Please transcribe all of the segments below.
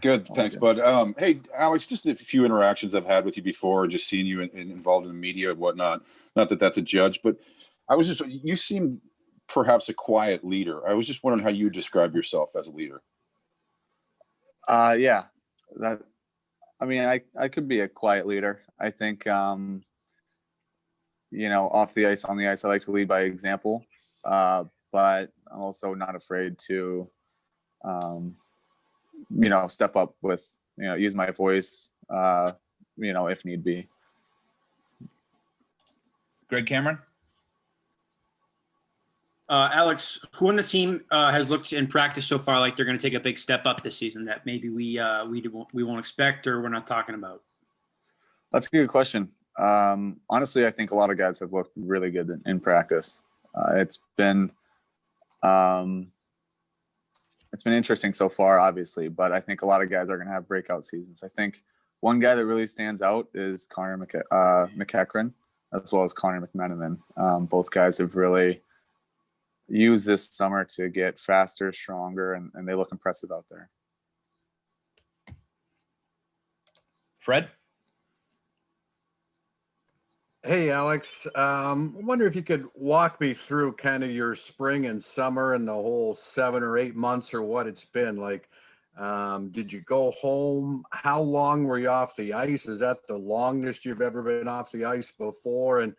Good, All thanks, good. bud. Hey, Alex, just a few interactions I've had with you before, just seeing you involved in the media and whatnot. Not that that's a judge, but you seem perhaps a quiet leader. I was just wondering how you describe yourself as a leader. Yeah, I could be a quiet leader. I think, off the ice, on the ice, I like to lead by example. But I'm also not afraid to, step up with, use my voice, if need be. Greg Cameron? Alex, who on the team has looked in practice so far like they're going to take a big step up this season that maybe we won't expect or we're not talking about? That's a good question. Honestly, I think a lot of guys have looked really good in practice. It's been interesting so far, obviously, but I think a lot of guys are going to have breakout seasons. I think one guy that really stands out is Connor McEachran, as well as Connor McMenamin. Both guys have really used this summer to get faster, stronger, and they look impressive out there. Fred? Hey, Alex. I wonder if you could walk me through kind of your spring and summer and the whole 7 or 8 months or what it's been like. Did you go home? How long were you off the ice? Is that the longest you've ever been off the ice before? And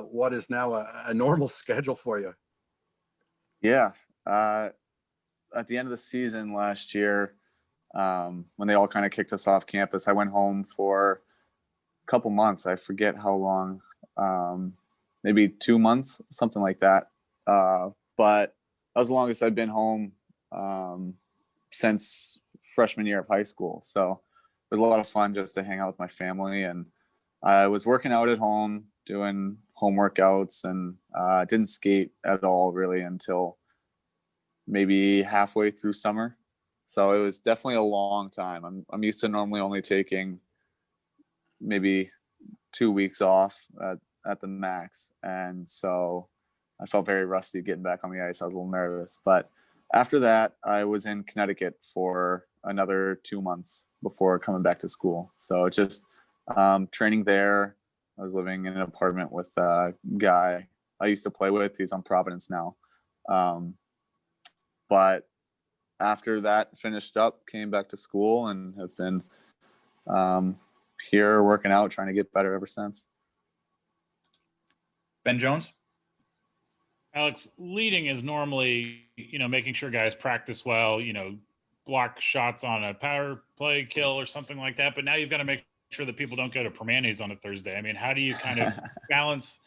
what is now a normal schedule for you? Yeah. At the end of the season last year, when they all kind of kicked us off campus, I went home for couple months. I forget how long, maybe 2 months, something like that. But that was the longest I've been home since freshman year of high school. So it was a lot of fun just to hang out with my family. And I was working out at home, doing home workouts, and didn't skate at all really until maybe halfway through summer. So it was definitely a long time. I'm used to normally only taking maybe 2 weeks off at the max. And so I felt very rusty getting back on the ice. I was a little nervous, but after that, I was in Connecticut for another 2 months before coming back to school. So just training there. I was living in an apartment with a guy I used to play with. He's on Providence now. But after that finished up, came back to school and have been here working out, trying to get better ever since. Ben Jones? Alex, leading is normally, making sure guys practice well, block shots on a power play kill or something like that. But now you've got to make sure that people don't go to Permanis on a Thursday. I mean, how do you kind of balance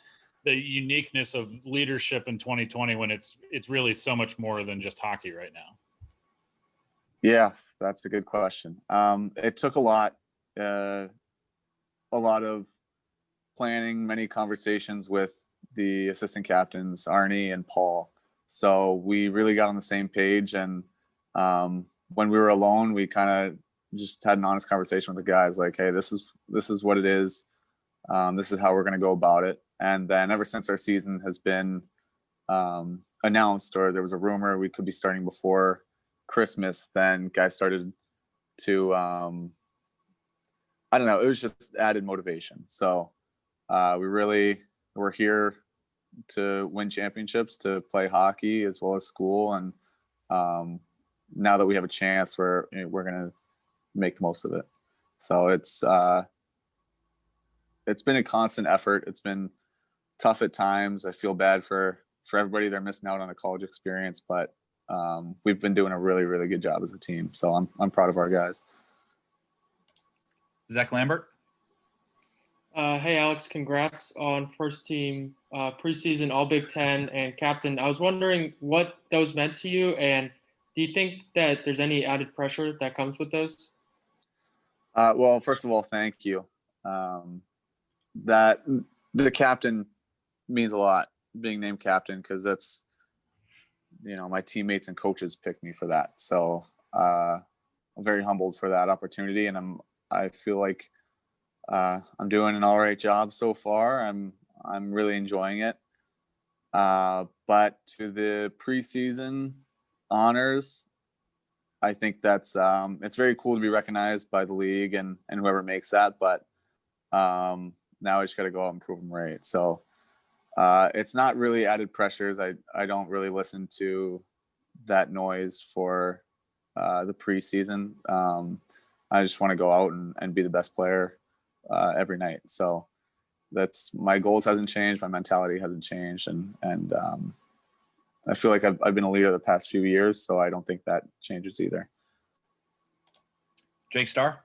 the uniqueness of leadership in 2020 when it's really so much more than just hockey right now? Yeah, that's a good question. It took a lot of planning, many conversations with the assistant captains, Arnie and Paul. So we really got on the same page. And when we were alone, we kind of just had an honest conversation with the guys like, hey, this is what it is. This is how we're going to go about it. And then ever since our season has been announced, or there was a rumor we could be starting before Christmas, then guys started to, I don't know, it was just added motivation. So we're here to win championships, to play hockey as well as school. And now that we have a chance, we're going to make the most of it. So it's been a constant effort. It's been tough at times. I feel bad for everybody. They're missing out on a college experience, but we've been doing a really, really good job as a team. So I'm proud of our guys. Zach Lambert? Hey, Alex, congrats on first team preseason All Big Ten and captain. I was wondering what those meant to you, and do you think that there's any added pressure that comes with those? Well, first of all, thank you. That the captain means a lot, being named captain, because that's, my teammates and coaches picked me for that. So I'm very humbled for that opportunity, and I feel like I'm doing an all right job so far. I'm really enjoying it. But to the preseason honors, I think that's it's very cool to be recognized by the league and whoever makes that. But now I just got to go out and prove them right. So it's not really added pressures. I don't really listen to that noise for the preseason. I just want to go out and be the best player every night. So that's my goals hasn't changed. My mentality hasn't changed. And I feel like I've been a leader the past few years, so I don't think that changes either. Jake Starr.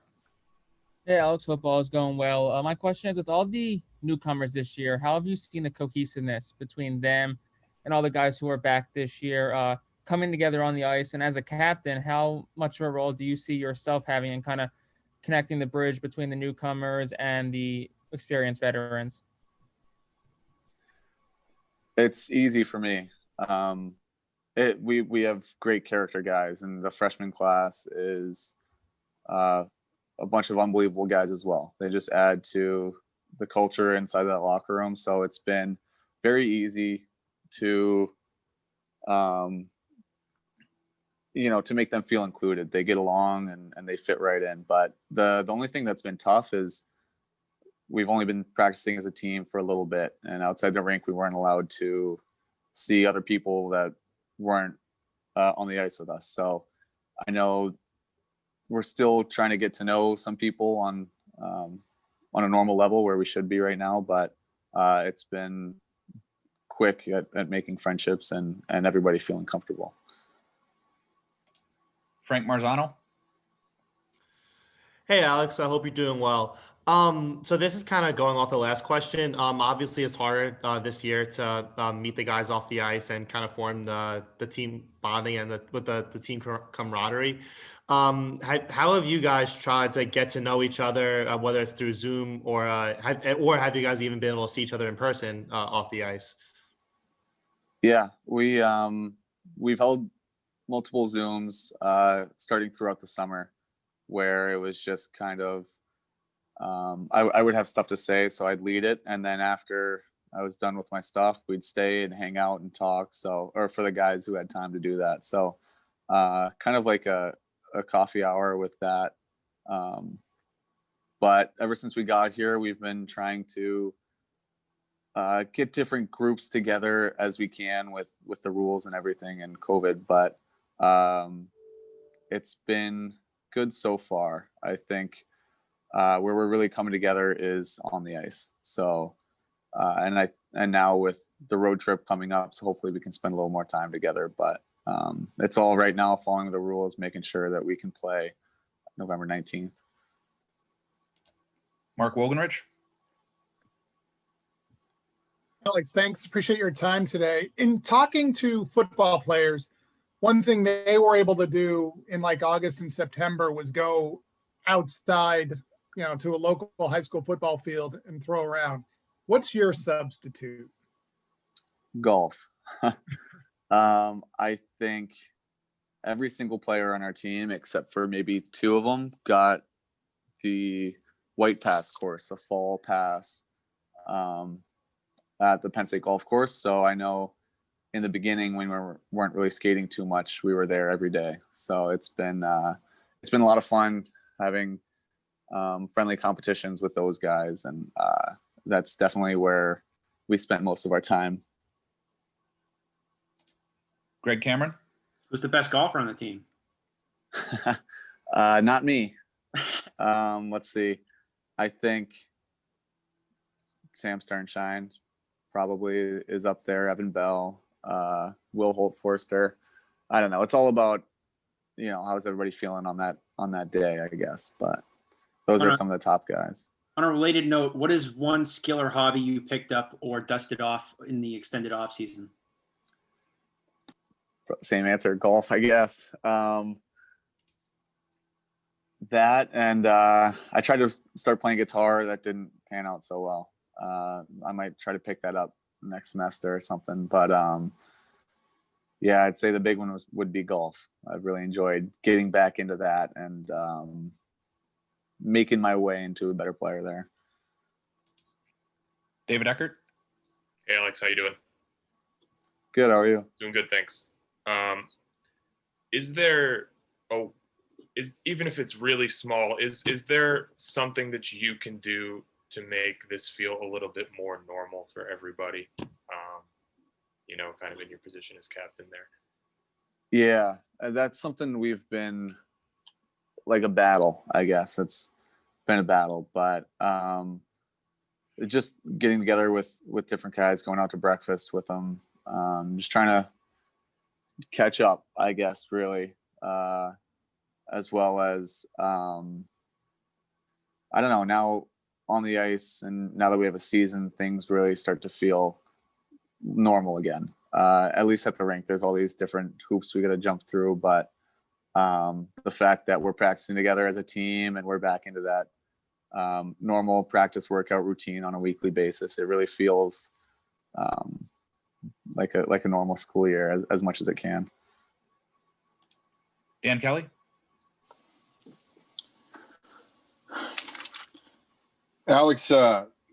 Hey, Alex, football is going well. My question is, with all the newcomers this year, how have you seen the cohesiveness between them and all the guys who are back this year coming together on the ice? And as a captain, how much of a role do you see yourself having in kind of connecting the bridge between the newcomers and the experienced veterans? It's easy for me. We have great character guys, and the freshman class is a bunch of unbelievable guys as well. They just add to the culture inside that locker room. So it's been very easy to, to make them feel included. They get along and they fit right in. But the only thing that's been tough is we've only been practicing as a team for a little bit, and outside the rink, we weren't allowed to see other people that weren't on the ice with us. So I know we're still trying to get to know some people on a normal level where we should be right now, but it's been quick at making friendships and everybody feeling comfortable. Frank Marzano. Hey, Alex, I hope you're doing well. So this is kind of going off the last question. Obviously, it's harder this year to meet the guys off the ice and kind of form the team bonding and with the team camaraderie. How have you guys tried to get to know each other, whether it's through Zoom or have you guys even been able to see each other in person off the ice? Yeah, we've held multiple Zooms starting throughout the summer, where it was just kind of I would have stuff to say, so I'd lead it, and then after I was done with my stuff, we'd stay and hang out and talk. So, or for the guys who had time to do that, so kind of like a coffee hour with that. But ever since we got here, we've been trying to get different groups together as we can with the rules and everything and COVID. But it's been good so far. I think where we're really coming together is on the ice. So and now with the road trip coming up, so hopefully we can spend a little more time together. But it's all right now following the rules, making sure that we can play November 19th. Mark Wogenrich. Alex, thanks. Appreciate your time today. In talking to football players, one thing they were able to do in like August and September was go outside, to a local high school football field and throw around. What's your substitute? Golf. I think every single player on our team, except for maybe two of them, got the White Pass course, the fall pass at the Penn State golf course. So I know in the beginning when we weren't really skating too much, we were there every day. So it's been a lot of fun having friendly competitions with those guys, and that's definitely where we spent most of our time. Greg Cameron. Who's the best golfer on the team? Not me. Let's see. I think Sam Sternshine probably is up there. Evan Bell, Will Holt Forster. I don't know. It's all about, how's everybody feeling on that day, I guess. But those are some of the top guys. On a related note, what is one skill or hobby you picked up or dusted off in the extended off season? Same answer, golf, I guess. That and I tried to start playing guitar. That didn't pan out so well. I might try to pick that up next semester or something. But yeah, I'd say the big one would be golf. I've really enjoyed getting back into that and making my way into a better player there. David Eckert. Hey, Alex, how you doing? Good. How are you? Doing good, thanks. Is there even if it's really small, is there something that you can do to make this feel a little bit more normal for everybody? Kind of in your position as captain there. Yeah, that's something we've been like a battle, I guess. It's been a battle, but just getting together with different guys, going out to breakfast with them, just trying to catch up, I guess, really, as well as I don't know, now on the ice and now that we have a season, things really start to feel normal again. At least at the rink, there's all these different hoops we got to jump through, but the fact that we're practicing together as a team and we're back into that normal practice workout routine on a weekly basis, it really feels like a normal school year as much as it can. Dan Kelly? Alex,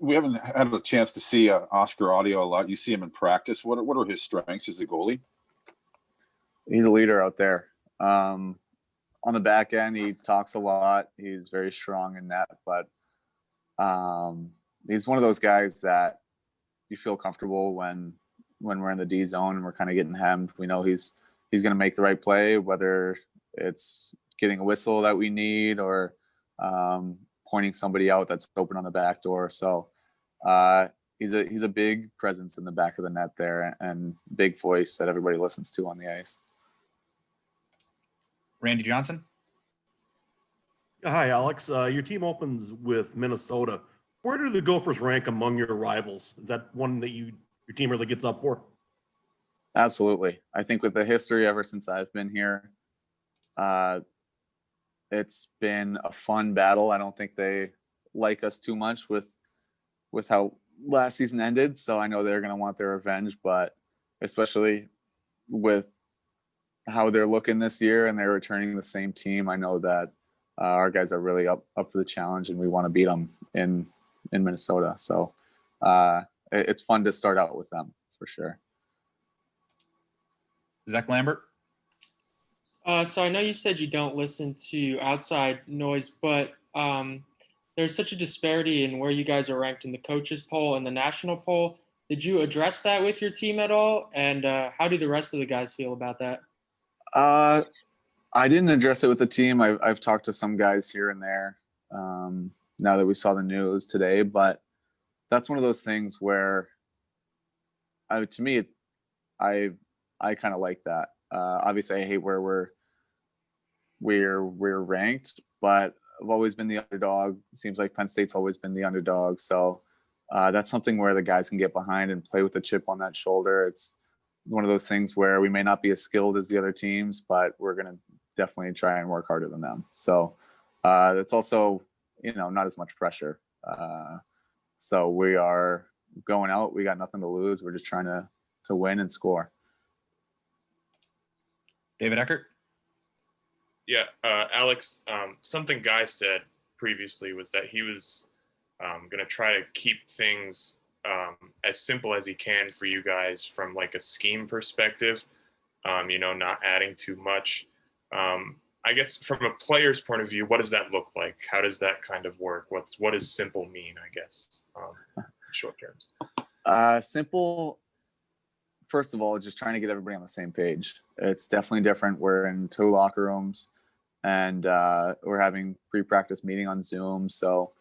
we haven't had a chance to see Oscar Audio a lot. You see him in practice. What are his strengths as a goalie? He's a leader out there. On the back end, he talks a lot. He's very strong in net, but he's one of those guys that you feel comfortable when we're in the D zone and we're kind of getting hemmed. We know he's going to make the right play, whether it's getting a whistle that we need or pointing somebody out that's open on the back door. So he's a big presence in the back of the net there and big voice that everybody listens to on the ice. Randy Johnson? Hi, Alex. Your team opens with Minnesota. Where do the Gophers rank among your rivals? Is that one that your team really gets up for? Absolutely. I think with the history ever since I've been here, it's been a fun battle. I don't think they like us too much with how last season ended. So I know they're going to want their revenge, but especially with how they're looking this year and they're returning the same team, I know that our guys are really up for the challenge and we want to beat them in Minnesota. So it's fun to start out with them for sure. Zach Lambert? So I know you said you don't listen to outside noise, but there's such a disparity in where you guys are ranked in the coaches poll and the national poll. Did you address that with your team at all? And how do the rest of the guys feel about that? I didn't address it with the team. I've talked to some guys here and there now that we saw the news today, but that's one of those things where to me, I kind of like that. Obviously I hate where we're ranked, but I've always been the underdog. It seems like Penn State's always been the underdog. So that's something where the guys can get behind and play with a chip on that shoulder. It's one of those things where we may not be as skilled as the other teams, but we're going to definitely try and work harder than them. So it's also, not as much pressure. So we are going out. We got nothing to lose. We're just trying to win and score. David Eckert? Yeah, Alex, something Guy said previously was that he was going to try to keep things as simple as he can for you guys from like a scheme perspective, not adding too much. I guess from a player's point of view, what does that look like? How does that kind of work? What does simple mean, I guess, short terms? Simple, first of all, just trying to get everybody on the same page. It's definitely different. We're in 2 locker rooms and we're having pre-practice meeting on Zoom. So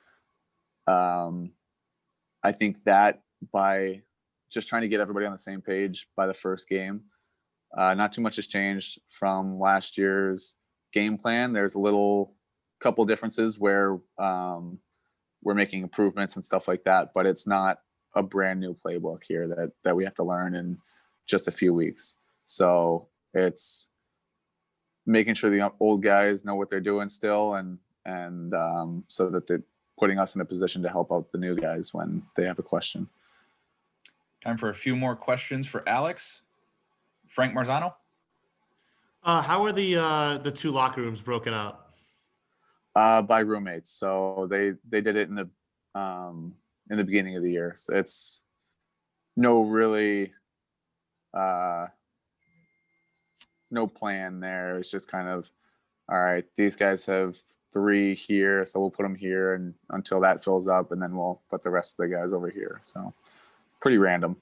I think that by just trying to get everybody on the same page by the first game, not too much has changed from last year's game plan. There's a couple differences where we're making improvements and stuff like that, but it's not a brand new playbook here that we have to learn in just a few weeks. So it's making sure the old guys know what they're doing still and so that they're putting us in a position to help out the new guys when they have a question. Time for a few more questions for Alex. Frank Marzano? How are the 2 locker rooms broken up? By roommates. So they did it in the beginning of the year. So it's no plan there. It's just kind of all right, these guys have 3 here, so we'll put them here and until that fills up, and then we'll put the rest of the guys over here. So pretty random.